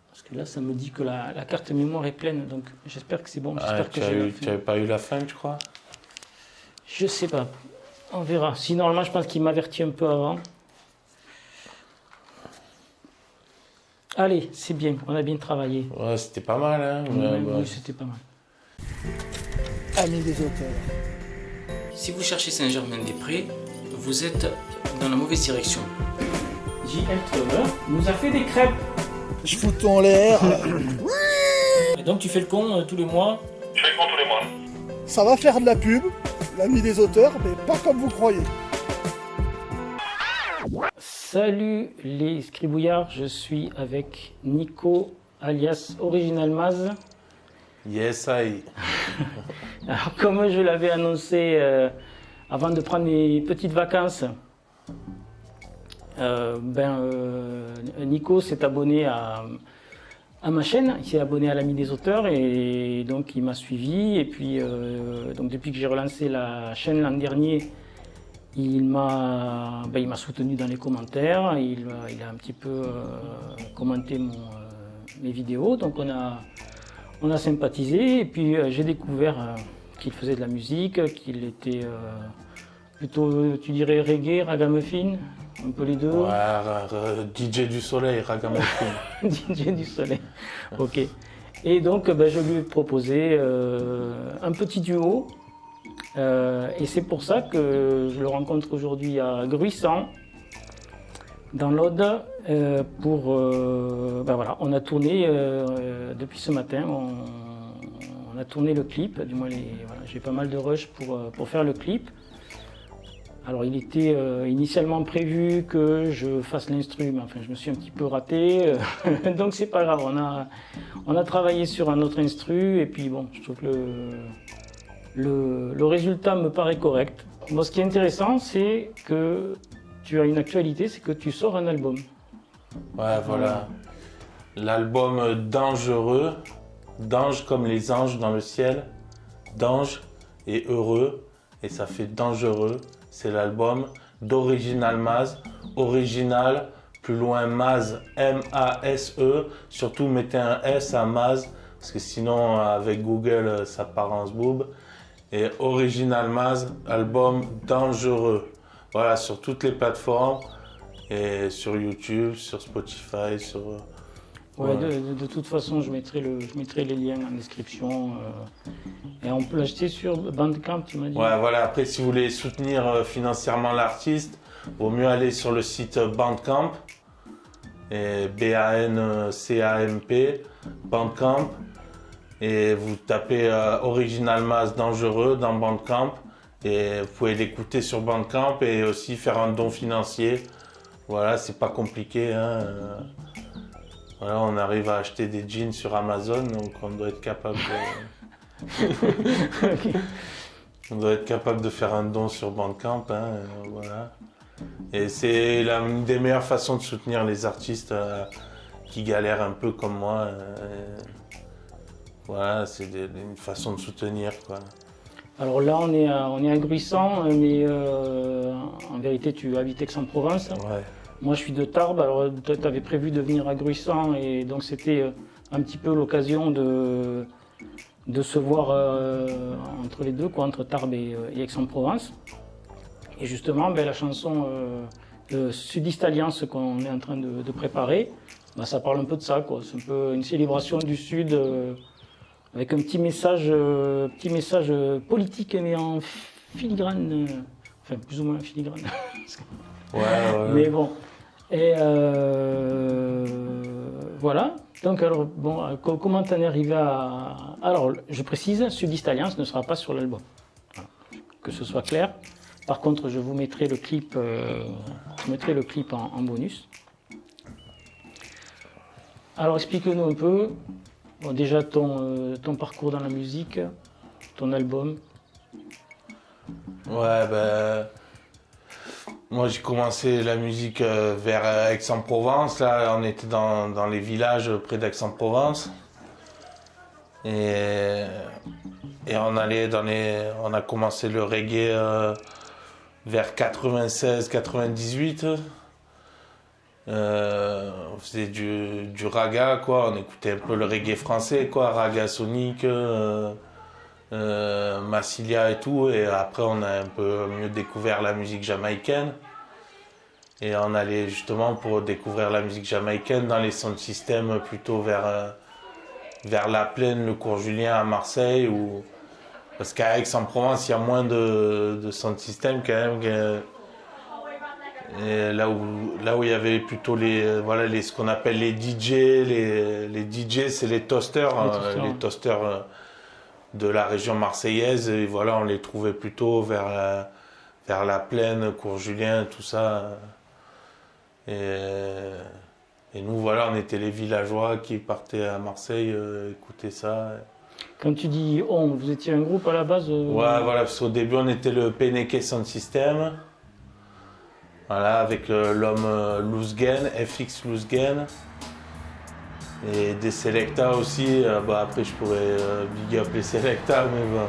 Parce que là, ça me dit que la carte mémoire est pleine, donc j'espère que c'est bon. Tu n'avais pas eu la fin, je crois. Je sais pas. On verra. Si normalement, je pense qu'il m'avertit un peu avant. Allez, c'est bien. On a bien travaillé. Ouais, c'était pas mal, hein. Oui, c'était pas mal. Amis des auteurs. Si vous cherchez Saint-Germain-des-Prés, vous êtes dans la mauvaise direction. JL Trevor nous a fait des crêpes. Je fous tout en l'air. Et donc tu fais le con tous les mois? Je fais le con tous les mois. Ça va faire de la pub, l'ami des auteurs, mais pas comme vous croyez. Salut les scribouillards, je suis avec Nico alias Original Maz. Yes, I. Alors comme je l'avais annoncé avant de prendre mes petites vacances, Nico s'est abonné à ma chaîne, il s'est abonné à l'ami des auteurs et donc il m'a suivi. Et puis donc depuis que j'ai relancé la chaîne l'an dernier, il m'a soutenu dans les commentaires, il a un petit peu commenté mes vidéos, donc on a sympathisé. Et puis j'ai découvert qu'il faisait de la musique, qu'il était plutôt, tu dirais, reggae, ragamuffin, un peu les deux. Ouais, DJ du soleil, ragamuffin. DJ du soleil, ok. Et donc je lui ai proposé un petit duo. Et c'est pour ça que je le rencontre aujourd'hui à Gruissant, dans l'Aude, voilà, on a tourné depuis ce matin, on a tourné le clip, du moins voilà, j'ai pas mal de rush pour faire le clip. Alors il était initialement prévu que je fasse l'instru, mais enfin je me suis un petit peu raté, donc c'est pas grave, on a travaillé sur un autre instru, et puis bon, je trouve que le résultat me paraît correct. Moi, ce qui est intéressant, c'est que tu as une actualité, c'est que tu sors un album. Ouais, voilà. L'album Dangereux, d'ange comme les anges dans le ciel, d'ange et heureux, et ça fait Dangereux. C'est l'album d'Original Maz, original, plus loin Maz, M-A-S-E, surtout mettez un S à Maz, parce que sinon avec Google ça part en zboob. Et Original Maz, album Dangereux. Voilà, sur toutes les plateformes, et sur YouTube, sur Spotify, sur... Ouais, de toute façon, je mettrai les liens en description. Et on peut l'acheter sur Bandcamp, tu m'as dit. Ouais, voilà. Après, si vous voulez soutenir financièrement l'artiste, vaut mieux aller sur le site Bandcamp. Et B-A-N-C-A-M-P, Bandcamp. Et vous tapez Original Maz Dangereux dans Bandcamp. Et vous pouvez l'écouter sur Bandcamp et aussi faire un don financier. Voilà, c'est pas compliqué, hein. Voilà, on arrive à acheter des jeans sur Amazon, donc on doit être capable de... On doit être capable de faire un don sur Bandcamp, hein, voilà. Et c'est l'une des meilleures façons de soutenir les artistes qui galèrent un peu comme moi. Voilà, c'est une façon de soutenir, quoi. Alors là, on est à Gruissant, mais en vérité, tu habites Aix-en-Provence. Ouais. Moi, je suis de Tarbes. Alors, toi, tu avais prévu de venir à Gruissant, et donc c'était un petit peu l'occasion de se voir entre les deux, quoi, entre Tarbes et Aix-en-Provence. Et justement, la chanson Sudiste Alliance qu'on est en train de préparer, ça parle un peu de ça, quoi. C'est un peu une célébration du Sud. Avec un petit message politique, mais en filigrane, enfin plus ou moins filigrane. Ouais. Mais bon, et voilà. Donc alors, bon, comment t'en es arrivé à... Alors, je précise, Sudiste Alliance ne sera pas sur l'album. Voilà. Que ce soit clair. Par contre, je vous mettrai le clip, en bonus. Alors, explique-nous un peu. Bon, déjà ton parcours dans la musique, ton album. Ouais, moi j'ai commencé la musique vers Aix-en-Provence. Là, on était dans les villages près d'Aix-en-Provence. Et on a commencé le reggae vers 96-98. On faisait du raga, quoi. On écoutait un peu le reggae français, quoi. Raga Sonic, Massilia et tout. Et après, on a un peu mieux découvert la musique jamaïcaine. Et on allait justement pour découvrir la musique jamaïcaine dans les sound systems plutôt vers La Plaine, le Cours Julien à Marseille. Parce qu'à Aix-en-Provence, il y a moins de sound system quand même. Et là où il y avait plutôt ce qu'on appelle les DJ. Les DJ, c'est les toasters. Les toasters de la région marseillaise. Et voilà, on les trouvait plutôt vers La Plaine, Cours Julien, tout ça. Et nous, voilà, on était les villageois qui partaient à Marseille écouter ça. Quand tu dis on, vous étiez un groupe à la base Ouais, voilà, parce qu'au début, on était le Peneke Sound System. Voilà, avec l'homme Loosgen, FX Loosgen. Et des Selecta aussi. Après, je pourrais big up les Selecta, mais bon.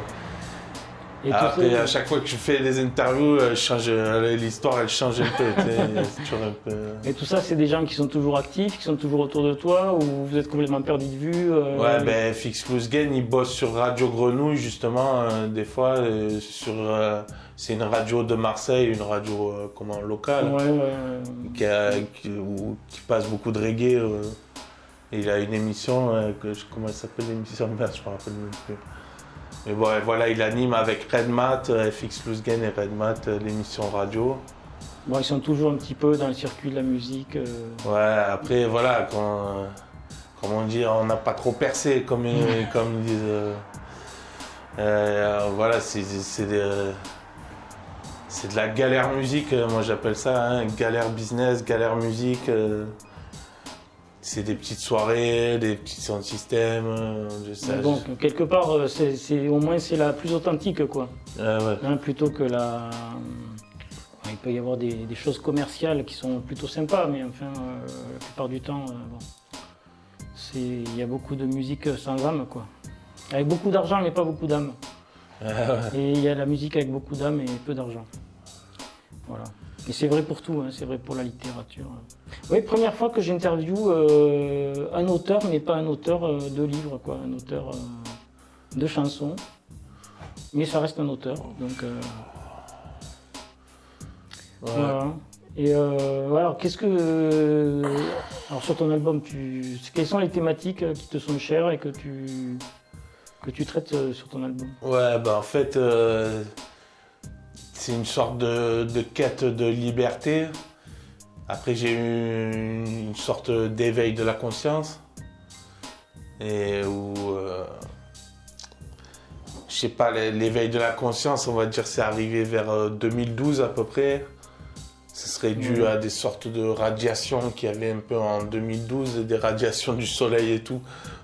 Et après, à chaque fois que je fais des interviews, l'histoire elle change un peu. C'est toujours un peu... Et tout ça, c'est des gens qui sont toujours actifs, qui sont toujours autour de toi, ou vous êtes complètement perdu de vue Ouais, ben FX Loosgen, il bosse sur Radio Grenouille, justement, des fois. C'est une radio de Marseille, une radio locale, qui passe beaucoup de reggae. Il a une émission, comment elle s'appelle l'émission? Merde, je me rappelle même plus. Mais bon, voilà, il anime avec Redmat, FX Loosgen et Redmat, l'émission radio. Bon, ils sont toujours un petit peu dans le circuit de la musique. Ouais, après, voilà, comme on dit, on n'a pas trop percé, comme ils disent. Voilà, c'est de la galère musique, moi j'appelle ça, hein, galère business, galère musique. C'est des petites soirées, des petits sound systems, bon, quelque part, au moins c'est la plus authentique, quoi. Ouais. Hein, plutôt que la... Il peut y avoir des choses commerciales qui sont plutôt sympas, mais enfin, la plupart du temps, il y a beaucoup de musique sans âme, quoi. Avec beaucoup d'argent, mais pas beaucoup d'âme. Et il y a la musique avec beaucoup d'âme et peu d'argent. Voilà. Et c'est vrai pour tout, hein, c'est vrai pour la littérature. Oui, première fois que j'interviewe un auteur, mais pas un auteur de livres, quoi, un auteur de chansons. Mais ça reste un auteur, donc... Ouais. Voilà. Et alors, alors sur ton album, quelles sont les thématiques qui te sont chères et que tu traites sur ton album? Ouais, en fait, c'est une sorte de quête de liberté. Après, j'ai eu une sorte d'éveil de la conscience. Et où, je sais pas, l'éveil de la conscience, on va dire, c'est arrivé vers 2012 à peu près. Ce serait dû à des sortes de radiations qu'il y avait un peu en 2012, des radiations du soleil et tout.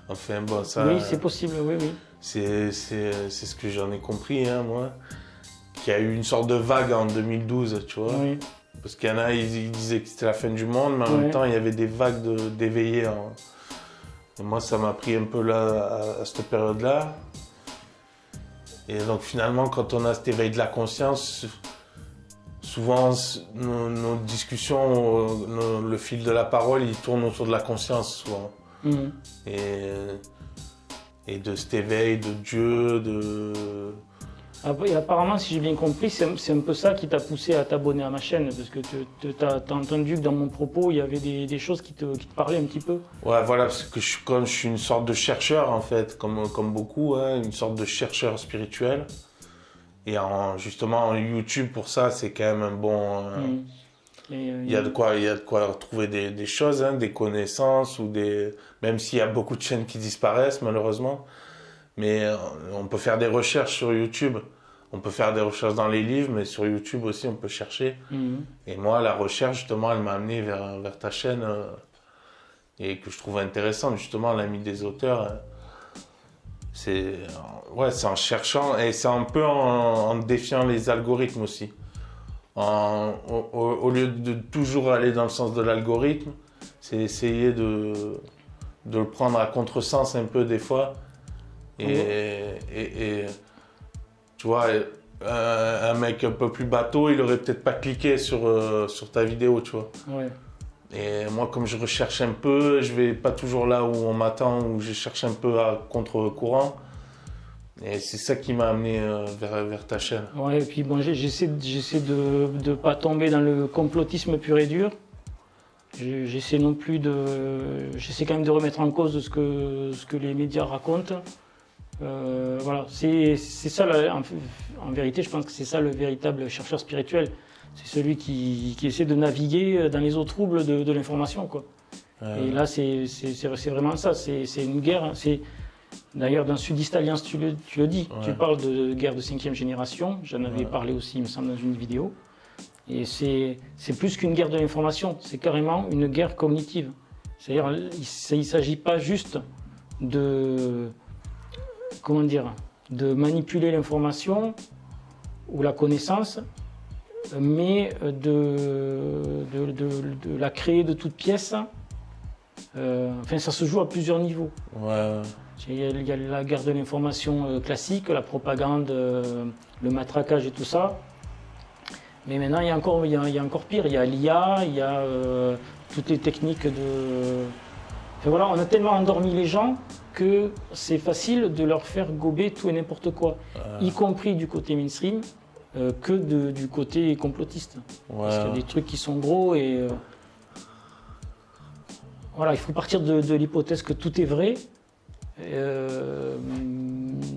Enfin, bon, ça... Oui, c'est possible, oui. C'est ce que j'en ai compris, hein, moi. Qu'il y a eu une sorte de vague en 2012, tu vois. Oui. Parce qu'il y en a, ils disaient que c'était la fin du monde, mais en même temps, il y avait des vagues d'éveillés. Et moi, ça m'a pris un peu là, à cette période-là. Et donc, finalement, quand on a cet éveil de la conscience, souvent, nos discussions, le fil de la parole, il tourne autour de la conscience, souvent. Mmh. Et de cet éveil de Dieu, Et apparemment, si j'ai bien compris, c'est un peu ça qui t'a poussé à t'abonner à ma chaîne, parce que tu as entendu que dans mon propos, il y avait des choses qui te parlaient un petit peu. Ouais, voilà, parce que je suis une sorte de chercheur, en fait, comme beaucoup, hein, une sorte de chercheur spirituel. Et justement, en YouTube, pour ça, c'est quand même un bon... Il y a de quoi trouver des choses, hein, des connaissances, même s'il y a beaucoup de chaînes qui disparaissent, malheureusement. Mais on peut faire des recherches sur YouTube. On peut faire des recherches dans les livres, mais sur YouTube aussi, on peut chercher. Et moi, la recherche, justement, elle m'a amené vers ta chaîne et que je trouve intéressante, justement, l'ami des auteurs. C'est en cherchant et c'est un peu en défiant les algorithmes aussi. Au lieu de toujours aller dans le sens de l'algorithme, c'est essayer de le prendre à contresens un peu des fois. Et tu vois, un mec un peu plus bateau, il aurait peut-être pas cliqué sur ta vidéo, tu vois. Ouais. Et moi, comme je recherche un peu, je vais pas toujours là où on m'attend, où je cherche un peu à contre-courant. Et c'est ça qui m'a amené vers ta chaîne. Ouais, et puis bon, j'essaie de ne pas tomber dans le complotisme pur et dur. J'essaie quand même de remettre en cause ce que les médias racontent. Voilà, c'est ça, en vérité, je pense que c'est ça le véritable chercheur spirituel. C'est celui qui essaie de naviguer dans les eaux troubles de l'information, quoi. Et là, c'est vraiment ça, c'est une guerre. D'ailleurs, dans Sudiste Alliance, tu le dis, tu parles de guerre de 5e génération. J'en avais parlé aussi, il me semble, dans une vidéo. Et c'est plus qu'une guerre de l'information, c'est carrément une guerre cognitive. C'est-à-dire, il ne s'agit pas juste de manipuler l'information ou la connaissance, mais de la créer de toutes pièces. Enfin, ça se joue à plusieurs niveaux. Ouais. Il y a la guerre de l'information classique, la propagande, le matraquage et tout ça. Mais maintenant, il y a encore pire. Il y a l'IA, il y a toutes les techniques de... Enfin, voilà, on a tellement endormi les gens que c'est facile de leur faire gober tout et n'importe quoi, y compris du côté mainstream, que du côté complotiste. Parce qu'il y a des trucs qui sont gros et... Voilà, il faut partir de l'hypothèse que tout est vrai,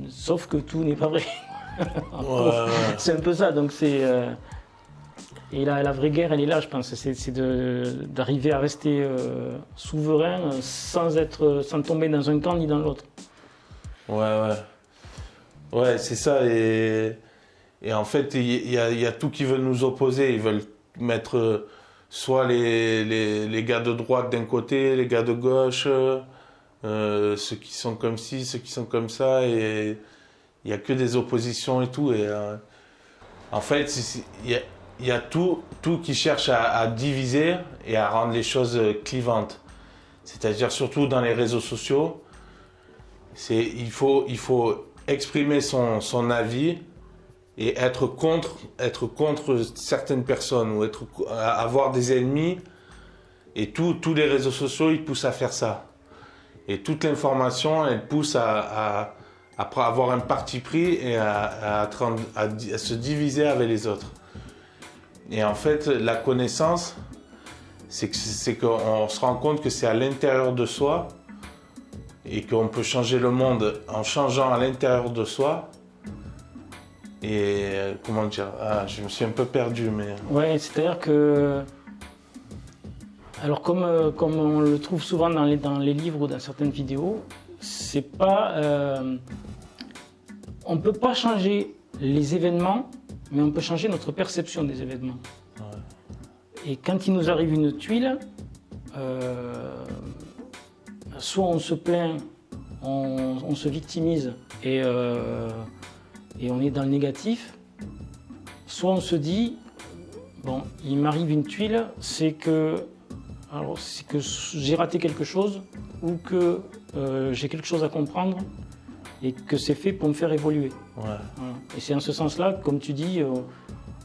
sauf que tout n'est pas vrai. C'est un peu ça, donc c'est... Et la vraie guerre, elle est là, je pense, c'est d'arriver à rester souverain sans tomber dans un camp ni dans l'autre. Ouais, c'est ça. Et en fait, il y a tout qui veut nous opposer. Ils veulent mettre soit les gars de droite d'un côté, les gars de gauche, ceux qui sont comme ci, ceux qui sont comme ça. Et il n'y a que des oppositions et tout. Et en fait, il y a tout qui cherche à diviser et à rendre les choses clivantes. C'est-à-dire surtout dans les réseaux sociaux, il faut exprimer son avis et être contre certaines personnes ou avoir des ennemis. Et tous les réseaux sociaux, ils poussent à faire ça. Et toute l'information, elle pousse à avoir un parti pris et à se diviser avec les autres. Et en fait, la connaissance, c'est qu'on se rend compte que c'est à l'intérieur de soi et qu'on peut changer le monde en changeant à l'intérieur de soi. Et comment dire, je me suis un peu perdu, mais... Ouais, c'est-à-dire que... Alors comme on le trouve souvent dans les livres ou dans certaines vidéos, c'est pas... on ne peut pas changer les événements, mais on peut changer notre perception des événements. Ouais. Et quand il nous arrive une tuile, soit on se plaint, on se victimise et on est dans le négatif, soit on se dit, bon, il m'arrive une tuile, c'est que j'ai raté quelque chose ou que j'ai quelque chose à comprendre et que c'est fait pour me faire évoluer. Ouais. Voilà. Et c'est en ce sens-là, comme tu dis,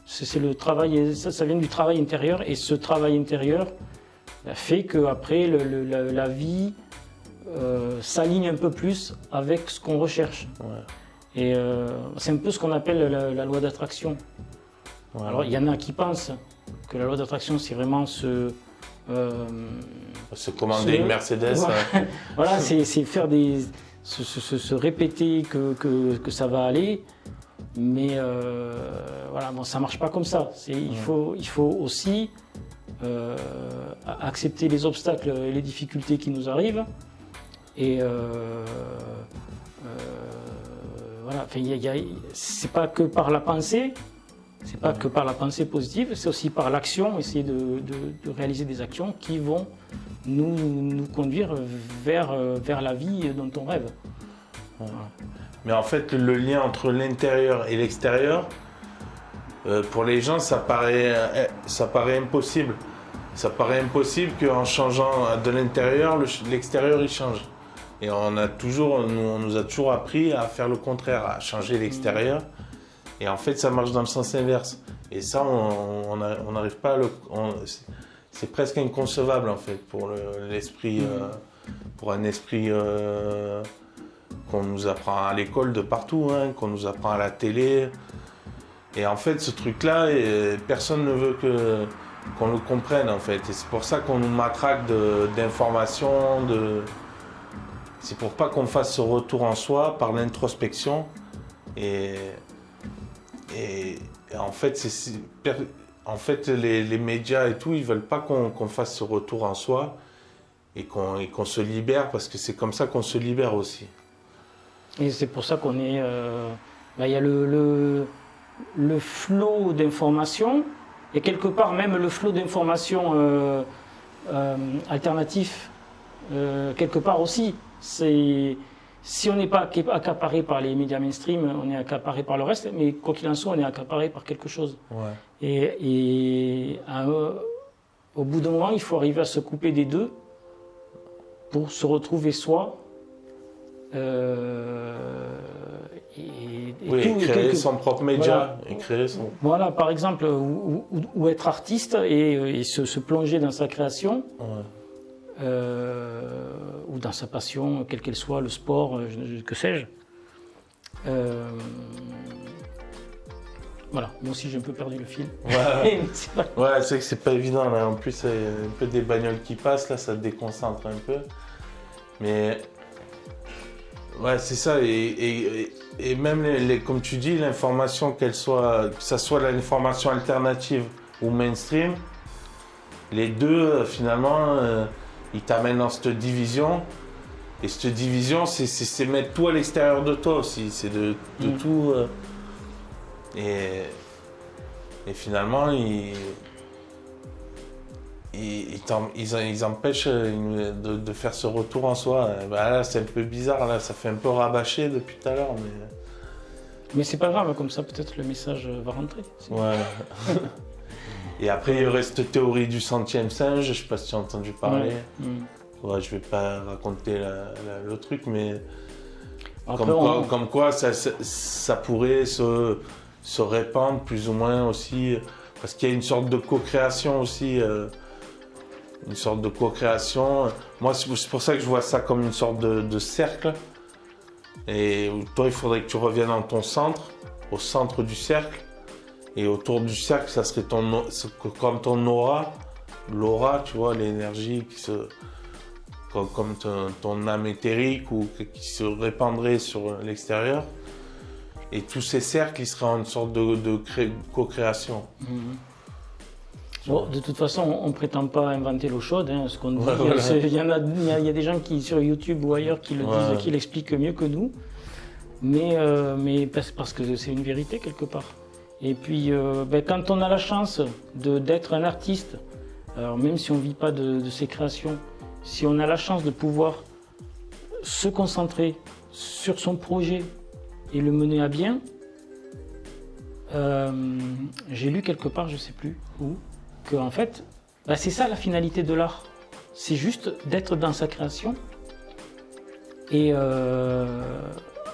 c'est le travail, ça vient du travail intérieur, et ce travail intérieur fait qu'après la vie s'aligne un peu plus avec ce qu'on recherche. Ouais. Et c'est un peu ce qu'on appelle la loi d'attraction. Ouais. Alors il y en a qui pensent que la loi d'attraction, c'est vraiment se commander une Mercedes. Voilà, voilà, c'est faire se répéter que ça va aller, mais voilà, bon, ça marche pas comme ça. Il faut aussi accepter les obstacles et les difficultés qui nous arrivent, et voilà, c'est pas que par la pensée. C'est pas que par la pensée positive, c'est aussi par l'action, essayer de réaliser des actions qui vont nous conduire vers la vie dont on rêve. Voilà. Mais en fait, le lien entre l'intérieur et l'extérieur, pour les gens, ça paraît impossible. Ça paraît impossible qu'en changeant de l'intérieur, l'extérieur il change. Et on nous a toujours appris à faire le contraire, à changer l'extérieur. Et en fait, ça marche dans le sens inverse. Et ça, on n'arrive pas à c'est presque inconcevable en fait pour l'esprit, pour un esprit qu'on nous apprend à l'école de partout, hein, qu'on nous apprend à la télé. Et en fait, ce truc-là, personne ne veut qu'on le comprenne en fait. Et c'est pour ça qu'on nous matraque d'informations, c'est pour pas qu'on fasse ce retour en soi par l'introspection. Et en fait, les médias et tout, ils veulent pas qu'on fasse ce retour en soi et qu'on se libère, parce que c'est comme ça qu'on se libère aussi. Et c'est pour ça qu'on est... il y a le flot d'informations, et quelque part même le flot d'informations alternatif, quelque part aussi. Si on n'est pas accaparé par les médias mainstream, on est accaparé par le reste, mais quoi qu'il en soit, on est accaparé par quelque chose. Ouais. Et au bout d'un moment, il faut arriver à se couper des deux pour se retrouver soi. Et créer son propre média. Voilà. Et créer son... Voilà, par exemple, ou être artiste et se plonger dans sa création. Ouais. Ou dans sa passion, quelle qu'elle soit, le sport, que sais-je. Voilà, moi aussi j'ai un peu perdu le fil. Ouais, ouais, c'est que c'est pas évident là. En plus, il y a un peu des bagnoles qui passent, là, ça te déconcentre un peu. Mais ouais, c'est ça. Et même comme tu dis, l'information, que ça soit l'information alternative ou mainstream, les deux finalement, ils t'amènent dans cette division. Et cette division, c'est mettre tout à l'extérieur de toi aussi. C'est de tout. Et finalement, ils empêchent de faire ce retour en soi. Bah là, c'est un peu bizarre, là, ça fait un peu rabâcher depuis tout à l'heure. Mais c'est pas grave, comme ça, peut-être le message va rentrer. Ouais. Et après, il y aurait cette théorie du centième singe, je sais pas si tu as entendu parler. Ouais, je vais pas raconter le truc, mais après, comme quoi ça pourrait se répandre plus ou moins aussi, parce qu'il y a une sorte de co-création aussi, Moi, c'est pour ça que je vois ça comme une sorte de cercle. Et toi, il faudrait que tu reviennes dans ton centre, au centre du cercle. Et autour du cercle, ça serait comme ton aura, l'aura, tu vois, l'énergie comme ton âme éthérique ou qui se répandrait sur l'extérieur. Et tous ces cercles, ils seraient en sorte de co-création. Bon, de toute façon, on ne prétend pas inventer l'eau chaude. Hein, ce qu'on dit, il y a des gens qui, sur YouTube ou ailleurs, qui le disent, qui l'expliquent mieux que nous. Mais parce que c'est une vérité quelque part. Et puis, quand on a la chance d'être un artiste, alors même si on ne vit pas de ses créations, si on a la chance de pouvoir se concentrer sur son projet et le mener à bien, j'ai lu quelque part, je ne sais plus où, que en fait, c'est ça la finalité de l'art. C'est juste d'être dans sa création. Et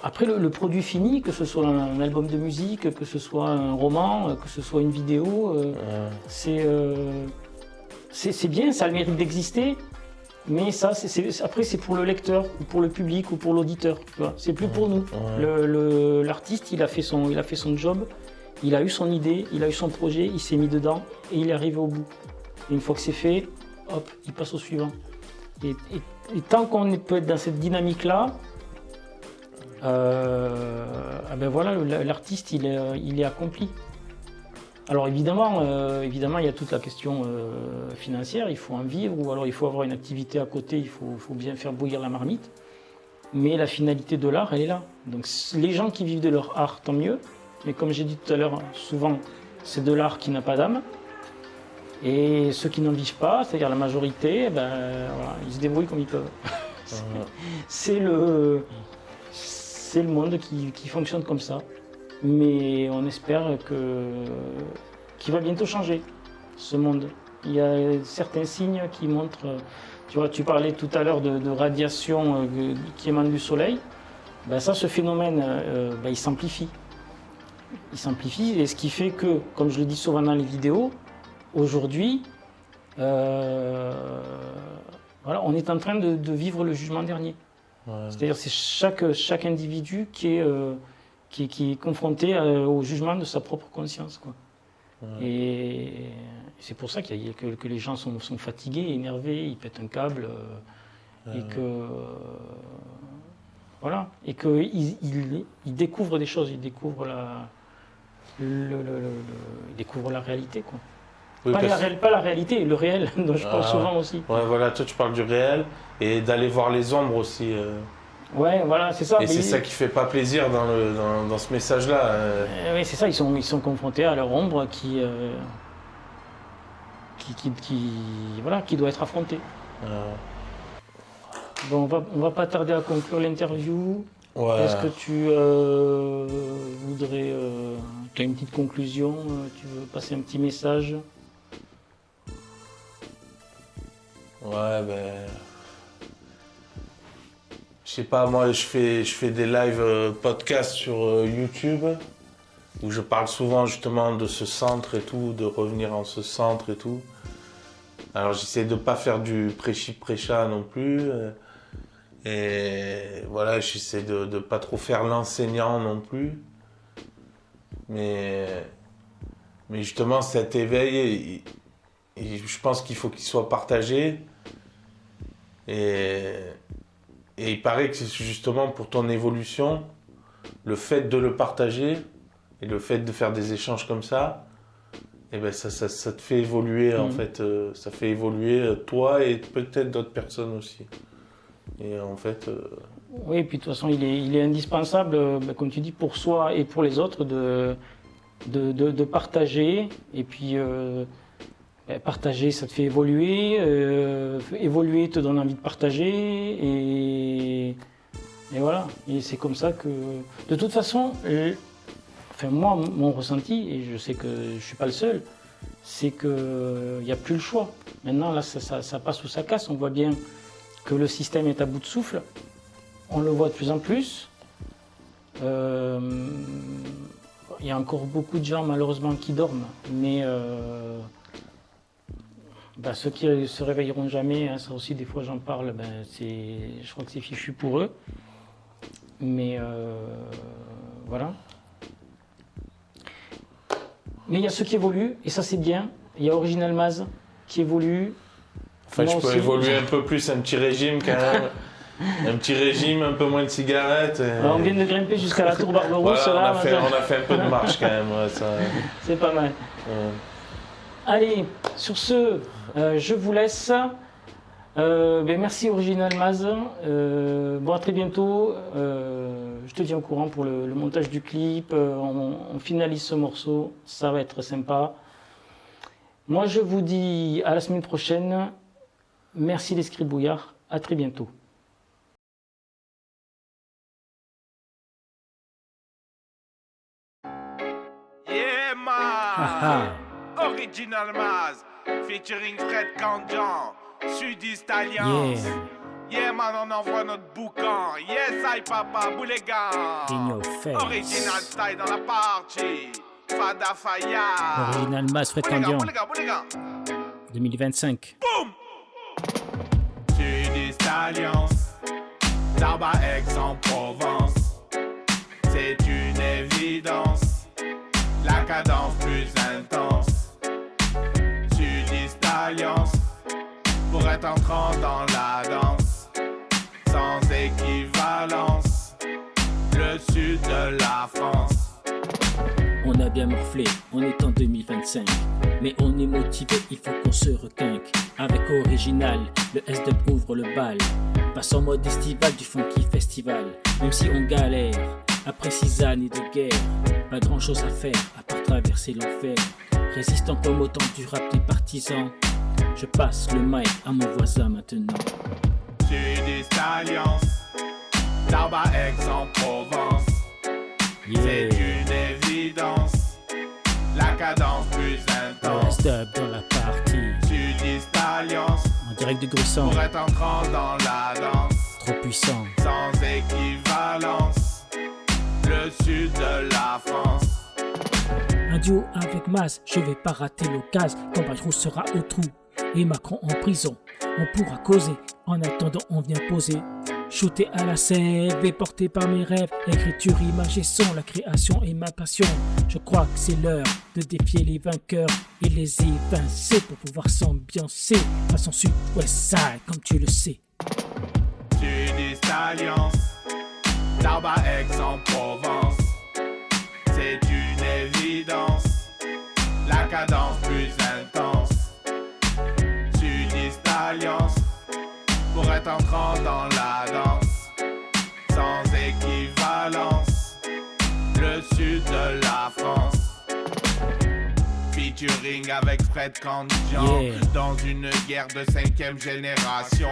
après, le produit fini, que ce soit un album de musique, que ce soit un roman, que ce soit une vidéo, c'est bien, ça a le mérite d'exister. Mais ça, après, c'est pour le lecteur, ou pour le public, ou pour l'auditeur. C'est plus pour nous. L'artiste, il a fait son job, il a eu son idée, il a eu son projet, il s'est mis dedans, et il est arrivé au bout. Et une fois que c'est fait, hop, il passe au suivant. Et tant qu'on peut être dans cette dynamique-là, voilà, l'artiste, il est accompli. Alors évidemment, il y a toute la question financière, il faut en vivre, ou alors il faut avoir une activité à côté, il faut bien faire bouillir la marmite. Mais la finalité de l'art, elle est là. Donc les gens qui vivent de leur art, tant mieux. Mais comme j'ai dit tout à l'heure, souvent, c'est de l'art qui n'a pas d'âme. Et ceux qui n'en vivent pas, c'est-à-dire la majorité, ils se débrouillent comme ils peuvent. C'est le monde qui fonctionne comme ça. Mais on espère qu'il va bientôt changer, ce monde. Il y a certains signes qui montrent... Tu vois, tu parlais tout à l'heure de radiation qui émane du soleil. Ce phénomène, il s'amplifie. Il s'amplifie, et ce qui fait que, comme je le dis souvent dans les vidéos, aujourd'hui, Voilà, on est en train de vivre le jugement dernier. Ouais. C'est-à-dire c'est chaque individu qui est confronté au jugement de sa propre conscience, quoi. Ouais. Et c'est pour ça que les gens sont fatigués, énervés, ils pètent un câble, et que voilà, et qu'ils ils découvrent des choses, ils découvrent ils découvrent la réalité, quoi. Oui, Pas la réalité, le réel, dont je parle souvent aussi. Ouais, voilà, toi tu parles du réel et d'aller voir les ombres aussi. Ouais, voilà, c'est ça. Et c'est ça qui fait pas plaisir dans ce message-là. Oui, c'est ça, ils sont confrontés à leur ombre qui doit être affrontée. Bon, on va pas tarder à conclure l'interview. Ouais. Est-ce que tu voudrais... tu as une petite conclusion, tu veux passer un petit message? Ouais, je sais pas, moi je fais des live podcasts sur YouTube où je parle souvent justement de ce centre et tout, de revenir en ce centre et tout. Alors j'essaie de pas faire du prêchi prêcha non plus. Et voilà, j'essaie de pas trop faire l'enseignant non plus. Mais justement cet éveil, je pense qu'il faut qu'il soit partagé. Et il paraît que c'est justement pour ton évolution, le fait de le partager et le fait de faire des échanges comme ça, et ben ça te fait évoluer en fait. Ça fait évoluer toi et peut-être d'autres personnes aussi. Et en fait... Oui, et puis de toute façon, il est indispensable, comme tu dis, pour soi et pour les autres, de partager. Et puis... partager, ça te fait évoluer, évoluer te donne envie de partager, et voilà. Et c'est comme ça que, de toute façon, moi, mon ressenti, et je sais que je ne suis pas le seul, c'est qu'il n'y a plus le choix. Maintenant, là, ça passe ou ça casse. On voit bien que le système est à bout de souffle. On le voit de plus en plus. Il y a encore beaucoup de gens, malheureusement, qui dorment, mais... ceux qui ne se réveilleront jamais, hein, ça aussi des fois j'en parle, je crois que c'est fichu pour eux. Mais voilà. Mais il y a ceux qui évoluent, et ça c'est bien. Il y a Original Maz qui évolue. Enfin, je peux évoluer un peu plus, un petit régime quand même. Un petit régime, un peu moins de cigarettes. Alors, on vient de grimper jusqu'à la tour Barberousse. Voilà, là, on a fait un peu de marche quand même. Ouais, ça... C'est pas mal. Allez, sur ce, je vous laisse. Merci Original Maz. À très bientôt. Je te tiens au courant pour le montage du clip. On finalise ce morceau. Ça va être sympa. Moi, je vous dis à la semaine prochaine. Merci les scribouillards. À très bientôt. Yeah, man! Original Maz, featuring Fred Kandian, Sudiste Alliance. Yeah, man, on envoie notre boucan. Yes, I papa, Boulégan. Original style dans la partie. Fada Faya. Original Maz, Fred Kandian. 2025. Boum! Sudiste Alliance, là-bas Aix-en-Provence. C'est une évidence. La cadence plus intense. Sudiste Alliance, pour être entrant dans la danse, sans équivalence, le sud de la France. On a bien morflé, on est en 2025, mais on est motivé, il faut qu'on se requinque. Avec Original, le S-Dub ouvre le bal, passe en mode estival du funky festival. Même si on galère, après 6 années de guerre, pas grand chose à faire, à part traverser l'enfer. Résistant comme au temps du rap des partisans, je passe le mic à mon voisin maintenant. Sudiste Alliance, là-bas Aix-en-Provence. C'est une évidence, la cadence plus intense. S-Dub dans la partie, Sudiste Alliance, en direct de Gruissant, pour être entrant dans la danse, trop puissant, sans équivalence, le sud de la France. un duo avec Maz, je vais pas rater l'occasion quand Bayrou sera au trou. et Macron en prison. On pourra causer, en attendant on vient poser. Shooté à la sève et porté par mes rêves. Écriture, image et son, la création est ma passion. Je crois que c'est l'heure de défier les vainqueurs et les évincer pour pouvoir s'ambiancer. Façon Sud-Ouest Side, comme tu le sais. Sud-Est-Alliance, Tarba Aix-en-Provence. C'est une évidence, la cadence plus intense. Sud-Est-Alliance, pour être entrant dans la danse, sans équivalence, le sud de la France. Featuring avec Fred Kandjian, Yeah. dans une guerre de 5e génération.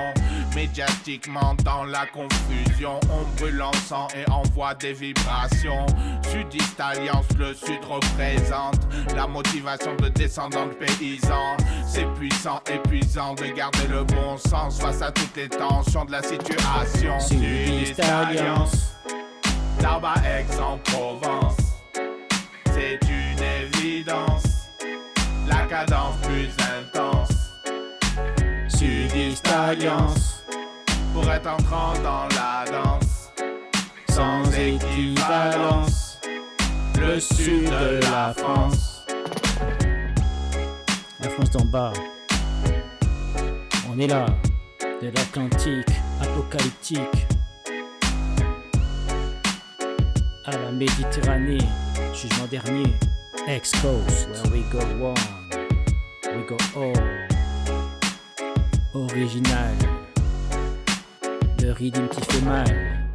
Médiatiquement dans la confusion, on brûle l'encens et envoie des vibrations. Sudiste Alliance, le sud représente la motivation de descendants de paysans. C'est puissant, épuisant de garder le bon sens face à toutes les tensions de la situation. Sudiste Alliance, Tarba Aix-en-Provence. C'est une évidence, la cadence plus intense. Sudiste Alliance, pour être entrant dans la danse, sans équivalence, le sud de la France. La France d'en bas, on est là, de l'Atlantique, apocalyptique, à la Méditerranée, jugement dernier, Ex-Coast, where we go one, we go all, original, le rythme qui fait mal.